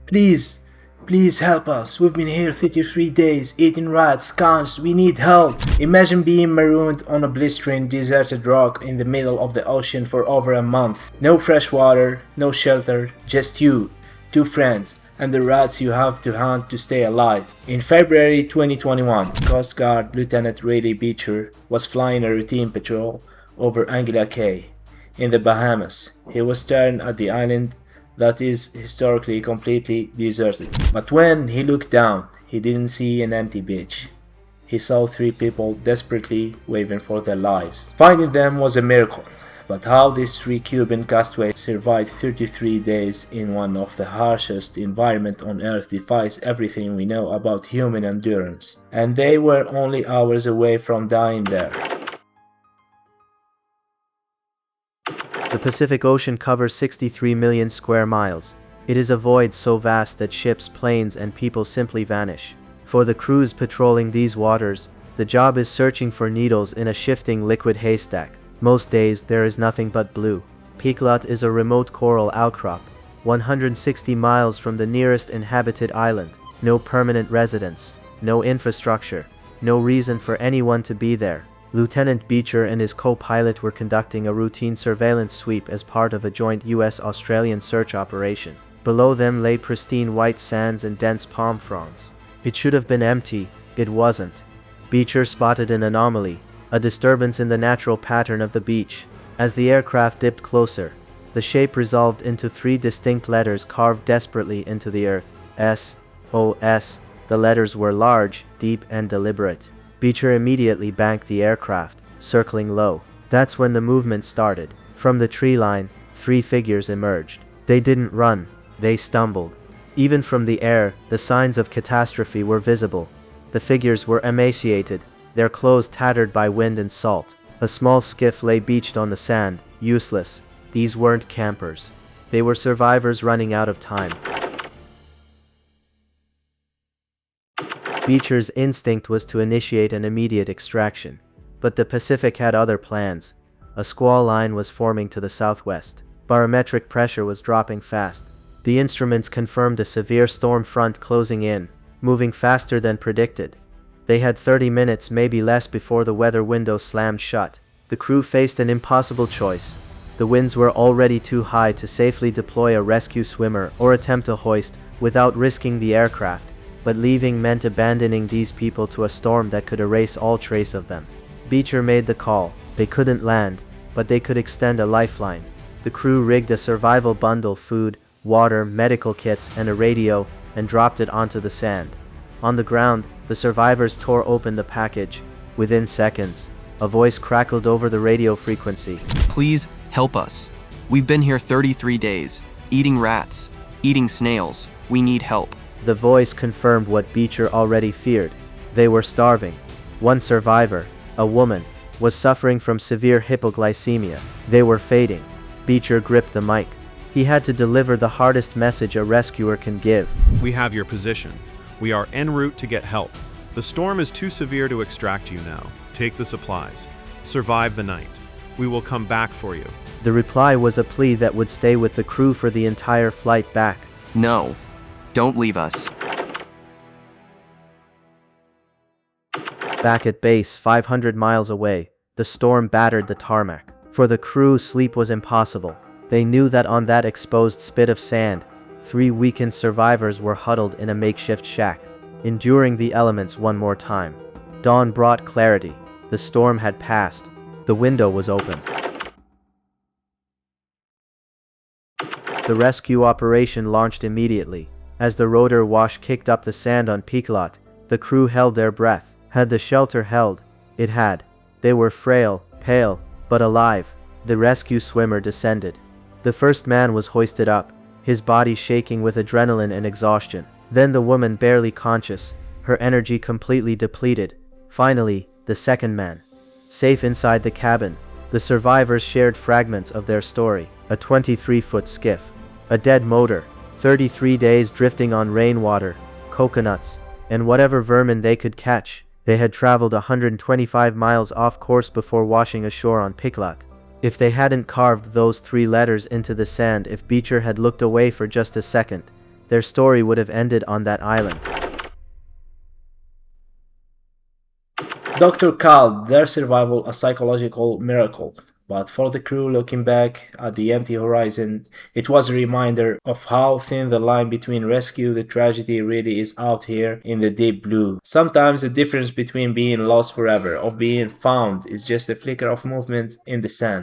Please, please help us. We've been here 33 days, eating rats, cons. We need help. Imagine being marooned on a blistering, deserted rock in the middle of the ocean for over a month. No fresh water, no shelter, just you, two friends, and the rats you have to hunt to stay alive. In February 2021, Coast Guard Lieutenant Rayleigh Beecher was flying a routine patrol over Angela Cay in the Bahamas. He was staring at the island that is historically completely deserted. But when he looked down, he didn't see an empty beach. He saw three people desperately waving for their lives. Finding them was a miracle. But how these three Cuban castaways survived 33 days in one of the harshest environments on Earth defies everything we know about human endurance. And they were only hours away from dying there. The Pacific Ocean covers 63 million square miles. It is a void so vast that ships, planes, and people simply vanish. For the crews patrolling these waters, the job is searching for needles in a shifting liquid haystack. Most days there is nothing but blue. Piklot is a remote coral outcrop, 160 miles from the nearest inhabited island. No permanent residents, no infrastructure, no reason for anyone to be there. Lieutenant Beecher and his co-pilot were conducting a routine surveillance sweep as part of a joint US-Australian search operation. Below them lay pristine white sands and dense palm fronds. It should have been empty, it wasn't. Beecher spotted an anomaly, a disturbance in the natural pattern of the beach. As the aircraft dipped closer, the shape resolved into three distinct letters carved desperately into the earth. S-O-S. The letters were large, deep, and deliberate. Beecher immediately banked the aircraft, circling low. That's when the movement started. From the tree line, three figures emerged. They didn't run, they stumbled. Even from the air, the signs of catastrophe were visible. The figures were emaciated, their clothes tattered by wind and salt. A small skiff lay beached on the sand, useless. These weren't campers. They were survivors running out of time. Beecher's instinct was to initiate an immediate extraction. But the Pacific had other plans. A squall line was forming to the southwest. Barometric pressure was dropping fast. The instruments confirmed a severe storm front closing in, moving faster than predicted. They had 30 minutes, maybe less, before the weather window slammed shut. The crew faced an impossible choice. The winds were already too high to safely deploy a rescue swimmer or attempt a hoist without risking the aircraft, but leaving meant abandoning these people to a storm that could erase all trace of them. Beecher made the call. They couldn't land, but they could extend a lifeline. The crew rigged a survival bundle, food, water, medical kits, and a radio, and dropped it onto the sand. On the ground, the survivors tore open the package. Within seconds, a voice crackled over the radio frequency. Please help us. We've been here 33 days, eating rats, eating snails. We need help. The voice confirmed what Beecher already feared. They were starving. One survivor, a woman, was suffering from severe hypoglycemia. They were fading. Beecher gripped the mic. He had to deliver the hardest message a rescuer can give. We have your position. We are en route to get help. The storm is too severe to extract you now. Take the supplies. Survive the night. We will come back for you. The reply was a plea that would stay with the crew for the entire flight back. No, don't leave us. Back at base, 500 miles away, the storm battered the tarmac. For the crew, sleep was impossible. They knew that on that exposed spit of sand, three weakened survivors were huddled in a makeshift shack, enduring the elements one more time. Dawn brought clarity. The storm had passed. The window was open. The rescue operation launched immediately. As the rotor wash kicked up the sand on Piklot, the crew held their breath. Had the shelter held? It had. They were frail, pale, but alive. The rescue swimmer descended. The first man was hoisted up, his body shaking with adrenaline and exhaustion. Then the woman, barely conscious, her energy completely depleted. Finally, the second man. Safe inside the cabin, the survivors shared fragments of their story. A 23-foot skiff, a dead motor, 33 days drifting on rainwater, coconuts, and whatever vermin they could catch. They had traveled 125 miles off course before washing ashore on Piklot. If they hadn't carved those three letters into the sand, if Beecher had looked away for just a second, their story would have ended on that island. Doctor called their survival a psychological miracle, but for the crew looking back at the empty horizon, it was a reminder of how thin the line between rescue and tragedy really is out here in the deep blue. Sometimes the difference between being lost forever or being found is just a flicker of movement in the sand.